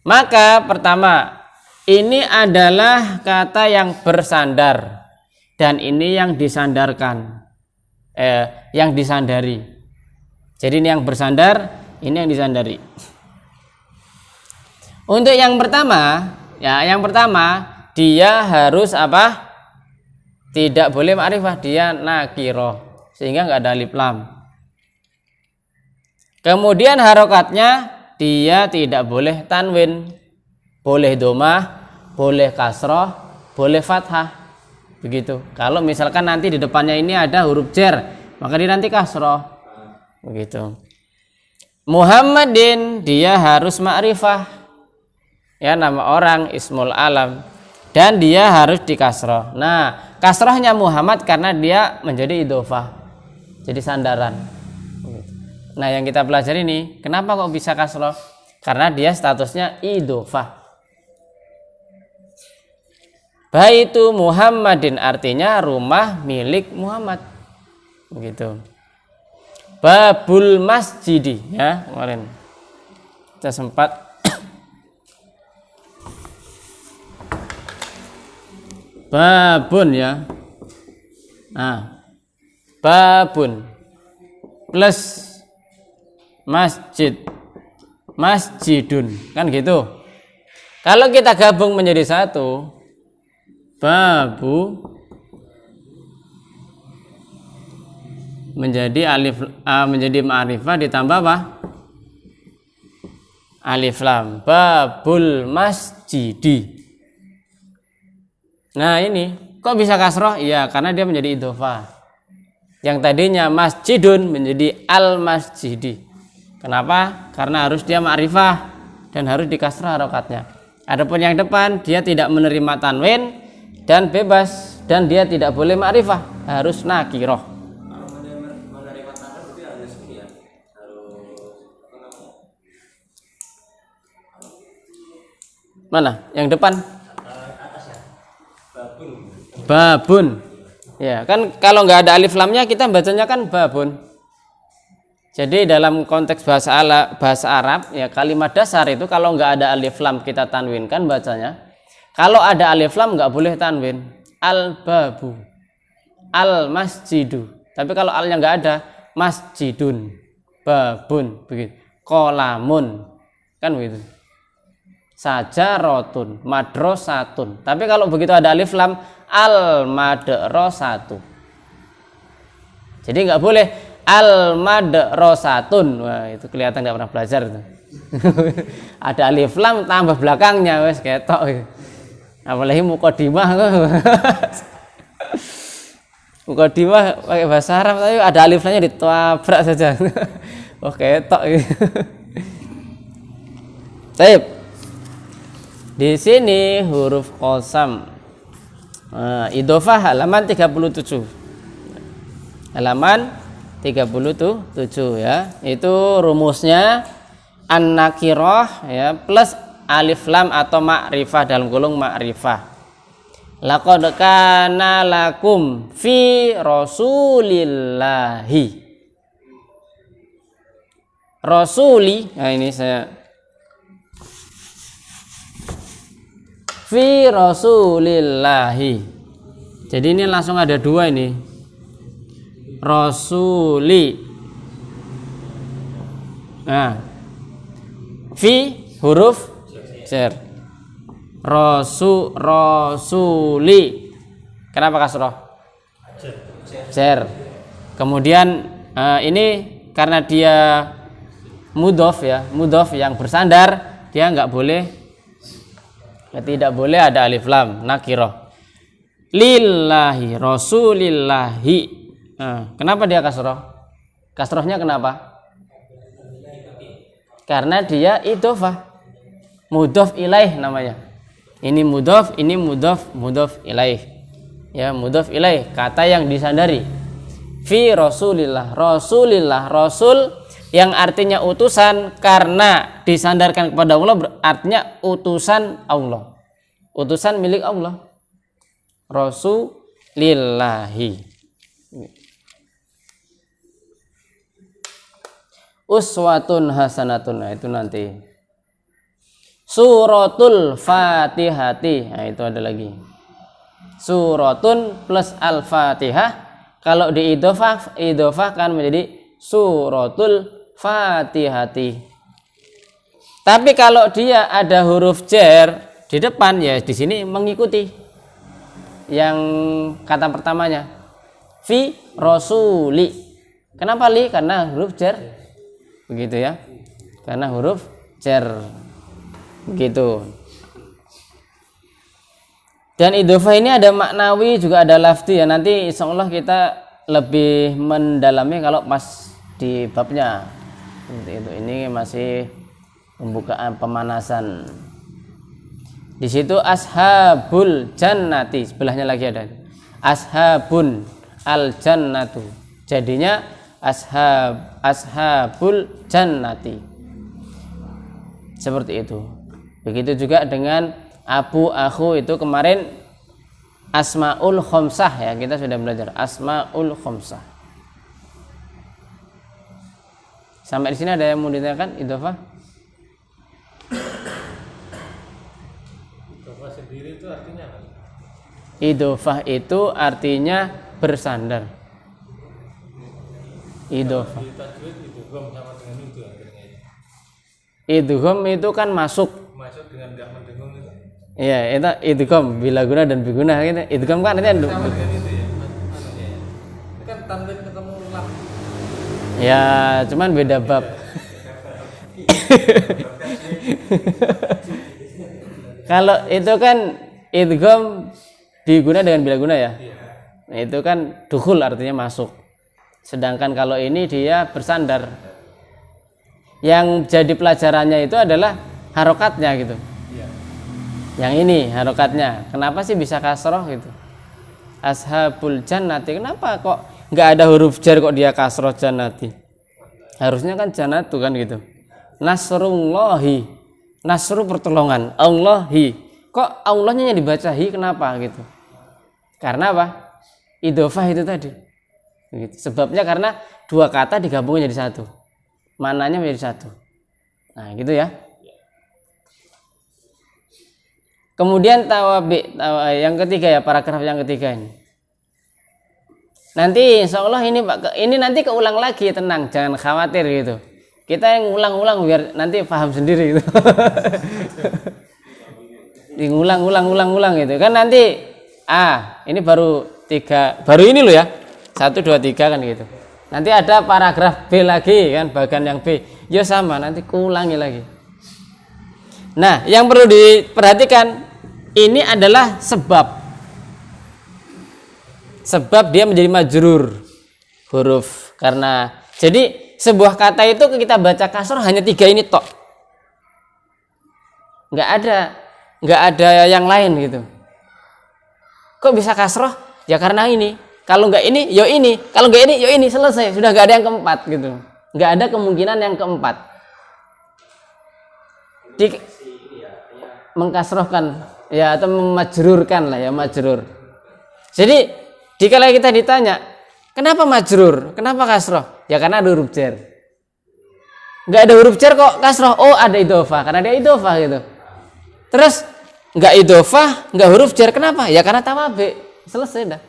Maka pertama, ini adalah kata yang bersandar dan ini yang disandarkan, yang disandari. Jadi ini yang bersandar, ini yang disandari. Untuk yang pertama, dia harus apa? Tidak boleh ma'rifah, dia nakiroh, sehingga nggak ada alif lam. Kemudian harokatnya dia tidak boleh tanwin, boleh domah, boleh kasroh, boleh fathah, begitu. Kalau misalkan nanti di depannya ini ada huruf jar, maka dia nanti kasroh, begitu. Muhammadin dia harus ma'rifah, ya, nama orang, ismul alam, dan dia harus dikasroh. Nah, kasrohnya Muhammad karena dia menjadi idhofah, jadi sandaran. Nah, yang kita pelajari ini, kenapa kok bisa kasroh? Karena dia statusnya idhofah. Baitu Muhammadin artinya rumah milik Muhammad, begitu. Babul masjidi, ya, kemarin kita sempat babun, ya. Nah, babun plus masjid, masjidun, kan gitu. Kalau kita gabung menjadi satu, babu menjadi alif, menjadi ma'rifah ditambah apa? Alif lam, babul masjidi. Nah, ini kok bisa kasroh? Iya, karena dia menjadi idhofah. Yang tadinya masjidun menjadi al masjidi. Kenapa? Karena harus dia ma'rifah dan harus dikasrah harokatnya. Adapun yang depan dia tidak menerima tanwin dan bebas, dan dia tidak boleh ma'rifah, harus nakiroh. Mana? Yang depan? Babun. Ya, kan kalau nggak ada alif lamnya kita bacanya kan babun. Jadi dalam konteks bahasa Arab, ya, kalimat dasar itu kalau nggak ada alif lam kita tanwinkan bacanya. Kalau ada alif lam nggak boleh tanwin. Al babu, al masjidu. Tapi kalau alnya nggak ada, masjidun, babun, begitu. Kolamun, kan begitu. Sajarotun, madrosatun. Tapi kalau begitu ada alif lam, al madrosatu. Jadi nggak boleh al madrasatun. Wah, itu kelihatan nggak pernah belajar itu. Ada alif lam tambah belakangnya, wes ketok. Apalagi muqaddimah. Muqaddimah pakai bahasa Arab tapi ada alif lamnya ditabrak saja. Oh, ketok. Baik. Di sini huruf qasam. Idhofah halaman 37. Halaman 37, ya. Itu rumusnya an-nakirah, ya, plus alif lam atau ma'rifah dalam gulung ma'rifah. Laqad kana lakum fi rasulillahi. Rasuli, nah ini saya fi rasulillahi. Jadi ini langsung ada dua ini. Rasuli. Nah, fi huruf jar. Rasuli. Kenapa kasroh? Jar. Kemudian ini karena dia mudhof, ya, mudhof yang bersandar, dia nggak boleh, tidak boleh ada alif lam, nakiroh. Lillahi, rasulillahi. Kenapa dia kasroh? Kasrohnya kenapa? Karena dia idhofah, mudhof ilaih namanya. Ini mudhof, ini mudhof ilaih. Ya, mudhof ilaih, kata yang disandari. Fi rasulillah, rasulillah, rasul yang artinya utusan, karena disandarkan kepada Allah artinya utusan Allah, utusan milik Allah. Rasulillahi. Uswatun hasanatun, nah itu nanti. suratul Fatihati. Nah, itu ada lagi. Suratun plus Al-Fatihah. Kalau diidhofahkan menjadi suratul Fatihati. Tapi kalau dia ada huruf jar di depan, ya di sini mengikuti yang kata pertamanya. Fi rasuli. Kenapa li? Karena huruf jar. Begitu ya. Karena huruf jar. Begitu. Dan idhofah ini ada maknawi juga ada lafzi ya. Nanti insyaallah kita lebih mendalami kalau pas di babnya. Seperti itu. Ini masih pembukaan pemanasan. Di situ ashabul jannati, sebelahnya lagi ada ashabun al jannatu. Jadinya ashabul jannati. Seperti itu. Begitu juga dengan abu akhu itu kemarin asmaul khomsah ya, kita sudah belajar asmaul khomsah. Sampai di sini ada yang mau ditanyakan idhofah? Idhofah sendiri itu artinya apa? Idhofah itu artinya bersandar. Idhofah. Di tajwid idgham sama dengan itu akhirnya. Idgham itu kan masuk Dengan enggak mendengung itu. iya, itu idgham bila guna dan biguna gitu. Idgham kan artinya Sama dengan itu ya. Anunya ya. Itu kan tanwin ketemu lam. ya, cuman beda bab. Kalau itu kan idgham diguna dengan bila guna ya. Nah, itu kan dukhul artinya masuk. Sedangkan kalau ini dia bersandar. Yang jadi pelajarannya itu adalah harokatnya gitu. Yang ini harokatnya. Kenapa sih bisa kasroh gitu? Ashabul jannati. Kenapa kok nggak ada huruf jar kok dia kasroh jannati? Harusnya kan jannatu kan gitu. Nasrullahi. Nasru pertolongan. Allahi. Kok Allahnya yang dibaca hi kenapa gitu? Karena apa? Idhofah itu tadi. Gitu. Sebabnya karena dua kata digabung jadi satu. Mananya menjadi satu. Nah, gitu ya. Kemudian yang ketiga ya, paragraf yang ketiga ini. Nanti insya Allah ini nanti keulang lagi, tenang, jangan khawatir gitu. Kita yang ulang-ulang biar nanti paham sendiri gitu. Ulang gitu. Kan nanti ini baru 3, baru ini loh ya. 1 2 3 kan gitu. Nanti ada paragraf B lagi kan, bagian yang B. Ya sama, nanti kuulangi lagi. Nah, yang perlu diperhatikan ini adalah sebab dia menjadi majrur huruf karena jadi sebuah kata itu kita baca kasroh hanya 3 ini tok. Nggak ada yang lain gitu. Kok bisa kasroh? Ya karena ini. Kalau nggak ini, yo ini. Kalau nggak ini, yo ini. Selesai. Sudah nggak ada yang keempat gitu. Nggak ada kemungkinan yang keempat. Mengkasrohkan ya atau memajrurkan lah ya, majrur. Jadi dikala kita ditanya, kenapa majrur? Kenapa kasroh? Ya karena ada huruf jar. Nggak ada huruf jar kok kasroh? Oh ada idhofah, karena dia idhofah gitu. Terus nggak idhofah, nggak huruf jar, kenapa? Ya karena tawabi. Selesai dah.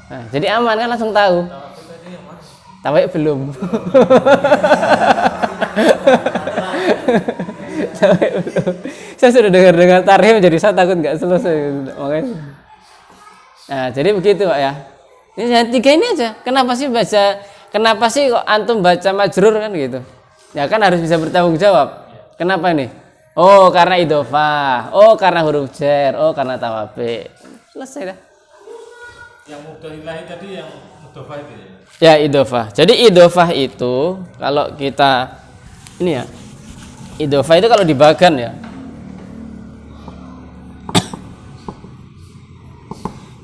Nah, jadi aman kan, langsung tahu. Tawabi belum. Saya sudah dengar tarhim, jadi saya takut nggak selesai makanya. Nah, jadi begitu Pak ya. Ini yang 3 ini aja. Kenapa sih kok antum baca majrur kan gitu? Ya kan harus bisa bertanggung jawab. Kenapa ini? Oh karena idhofah. Oh karena huruf jar. Oh karena tawabi. Selesai dah. Yang mudhari'lahi tadi yang idhofah itu ya. Ya idhofah. Jadi idhofah itu kalau kita ini ya. Idhofah itu kalau dibagan ya.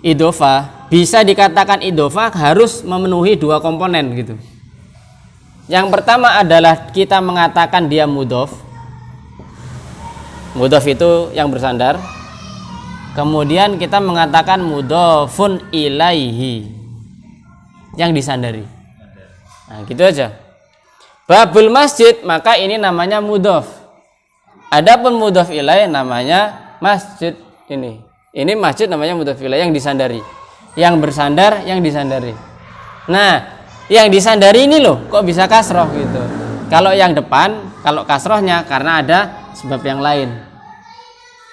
Idhofah bisa dikatakan idhofah harus memenuhi 2 komponen gitu. Yang pertama adalah kita mengatakan dia mudhof. Mudhof itu yang bersandar. Kemudian kita mengatakan mudhofun ilaihi yang disandari. Nah, gitu aja. Babul masjid, maka ini namanya mudhof. Adapun mudhof ilaih namanya masjid ini. Ini masjid namanya mudhof ilaih yang disandari. Yang bersandar, yang disandari. Nah, yang disandari ini loh kok bisa kasroh gitu. Kalau yang depan, kalau kasrohnya karena ada sebab yang lain.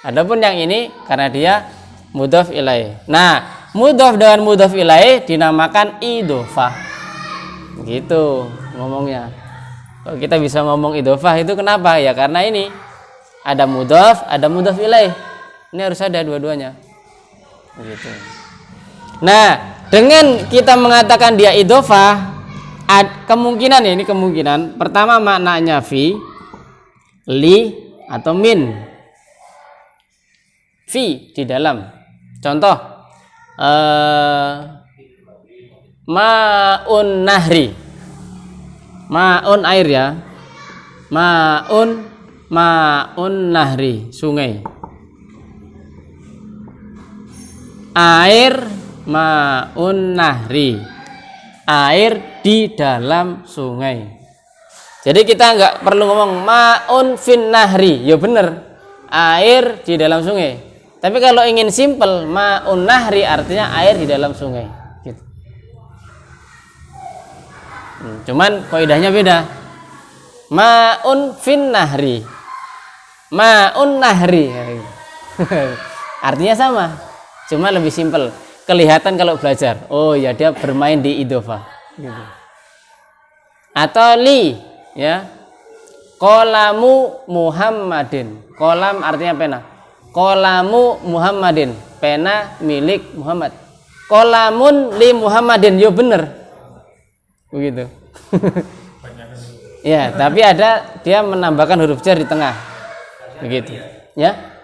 Adapun yang ini karena dia mudhof ilaih. Nah, mudhof dengan mudhof ilaih dinamakan idhofah. Begitu ngomongnya. Kalau kita bisa ngomong idhofah itu kenapa? Ya karena ini ada mudhof, ada mudhof ilaih. Ini harus ada dua-duanya. Begitu. Nah, dengan kita mengatakan dia idhofah, kemungkinan ya, ini kemungkinan pertama maknanya fi, li atau min. Fi di dalam. Contoh ma'un nahri. Ma'un air ya. Ma'un nahri, sungai. Air ma'un nahri, air di dalam sungai. Jadi kita nggak perlu ngomong ma'un fin nahri, ya bener, air di dalam sungai. Tapi kalau ingin simple, ma'un nahri artinya air di dalam sungai gitu. Cuman kaidahnya beda. Ma'un fin nahri, ma'un nahri artinya sama, cuma lebih simple. Kelihatan kalau belajar, oh ya dia bermain di idhofah gitu. Atau li ya, qolamu Muhammadin. Qolam artinya pena. Qolamu Muhammadin, pena milik Muhammad. Qolamun li Muhammadin, yo bener begitu. Ya, tapi ada dia menambahkan huruf jar di tengah begitu ya.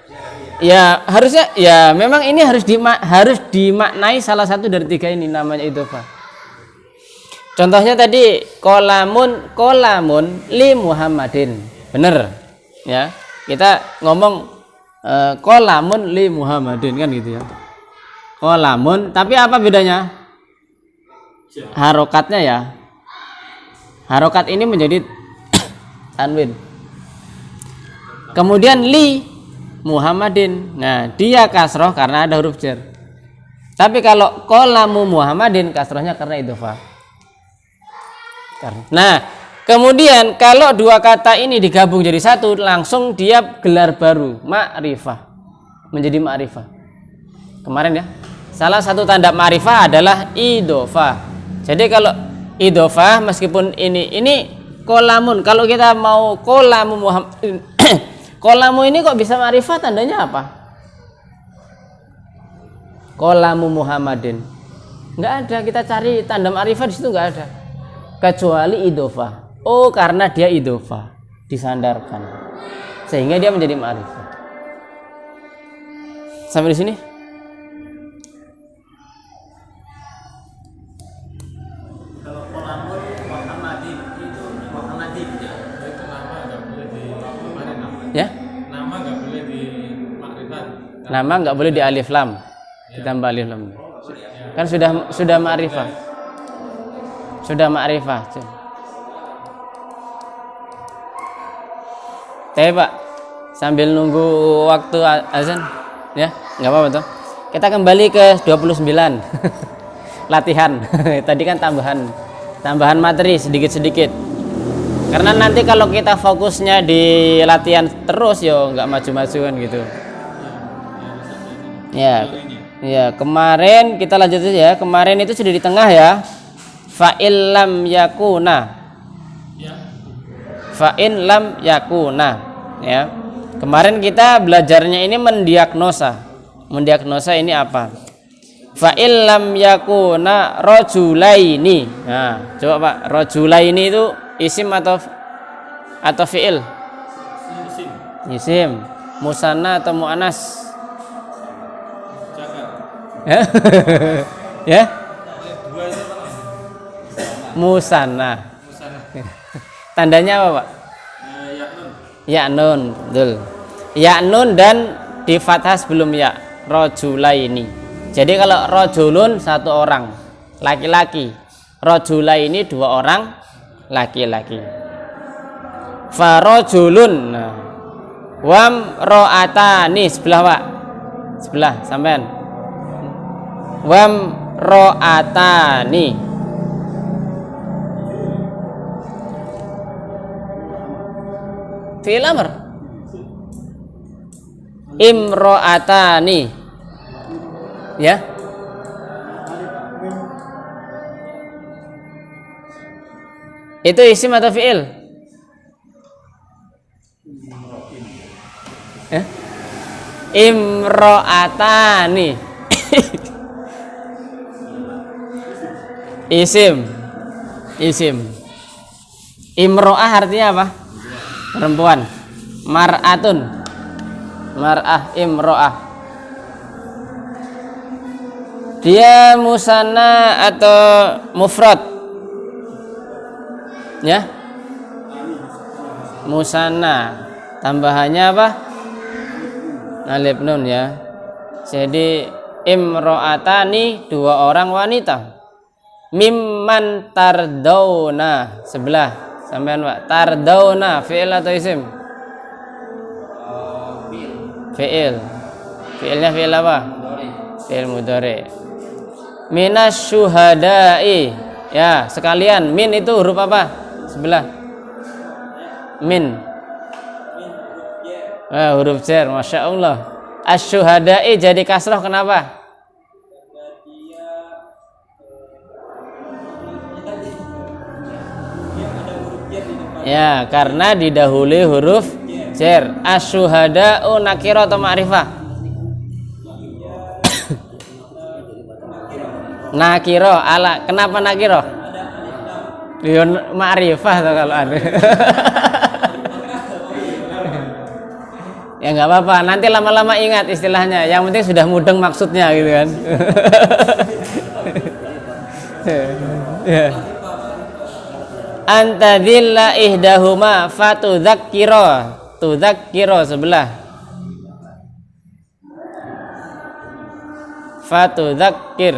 Ya harusnya ya memang ini harus dimaknai salah satu dari tiga ini, namanya idhofah. Contohnya tadi qolamun li Muhammadin, bener ya. Kita ngomong qolamun li Muhammadin kan gitu ya. Qolamun, tapi apa bedanya? Harokatnya ya. Harokat ini menjadi tanwin. Kemudian li Muhammadin, nah dia kasroh karena ada huruf jar. Tapi kalau qolamu Muhammadin, kasrohnya karena idhofah. Nah kemudian kalau dua kata ini digabung jadi satu, langsung dia gelar baru, ma'rifah, menjadi ma'rifah. Kemarin ya, salah satu tanda ma'rifah adalah idhofah. Jadi kalau idhofah meskipun ini qolamun, kalau kita mau qolamu Muhammadin qolamu ini kok bisa ma'rifat, tandanya apa? Qolamu Muhammadin. Enggak ada, kita cari tanda ma'rifat di situ enggak ada. Kecuali idhofah. Oh, karena dia idhofah, disandarkan. Sehingga dia menjadi ma'rifat. Sampai di sini? Kalau qolamun Muhammadin itu Muhammadin ya. Itu nama enggak boleh di kemarin nama. Ya? Nama enggak boleh di makrifat. Nama enggak boleh di alif lam. Ditambah alif lam. Kan sudah ma'rifah. Sudah ma'rifah. Pak, sambil nunggu waktu azan ya, enggak apa-apa toh. Kita kembali ke 29. Latihan. Tadi kan tambahan materi sedikit-sedikit. Karena nanti kalau kita fokusnya di latihan terus yo nggak maju-majuan gitu. Ya. Ya, kemarin kita lanjut aja ya. Kemarin itu sudah di tengah ya. Fa'il lam yakuna. Fa'in lam yakuna ya. Kemarin kita belajarnya ini mendiagnosa. Mendiagnosa ini apa? Fa'il lam yakuna rajulaini. Nah, coba Pak, rajulaini itu isim atau fi'il? Isim. Musanna atau muannas? Ya? Musanna. Tandanya apa, Pak? Ya nun, betul. Ya nun dan di fathah sebelum ya, rajulaini. Jadi kalau rajulun satu orang laki-laki, rajulaini dua orang laki-laki. Farajulun. Nah, Wam ro'atani sebelah Pak. Sebelah sampean. Wam ro'atani. Fi'il amr. Imro'atani. Ya. Itu isim atau fi'il? Ya. Imro'atani. Isim. Imro'ah artinya apa? Perempuan. Mar'atun. Mar'ah, imro'ah. Dia musanna atau mufrad? Ya. Musanna. Tambahannya apa? Alif nun ya. Jadi imro'atani, dua orang wanita. Mimman tardawna sebelah sampean Pak. Tardawna fi'il atau isim? Fi'il. Fi'ilnya fi'il apa? Fi'il mudhari. Minas syuhada'i. Ya, sekalian min itu huruf apa? Sebelah. Min. Huruf jar, Masya Allah. Asy-syuhada'i jadi kasrah kenapa? Ya, karena didahului huruf jar. Asy-syuhada'u nakirah atau ma'rifah? Nakirah. Ala, kenapa nakirah? Dia ma'rifah atau kalau ada. Ya nggak apa-apa, nanti lama-lama ingat istilahnya. Yang penting sudah mudeng maksudnya gitu kan. Antadzilla ihdahuma fatudzakkira. Tudzakkira sebelah. Fatudzakkir.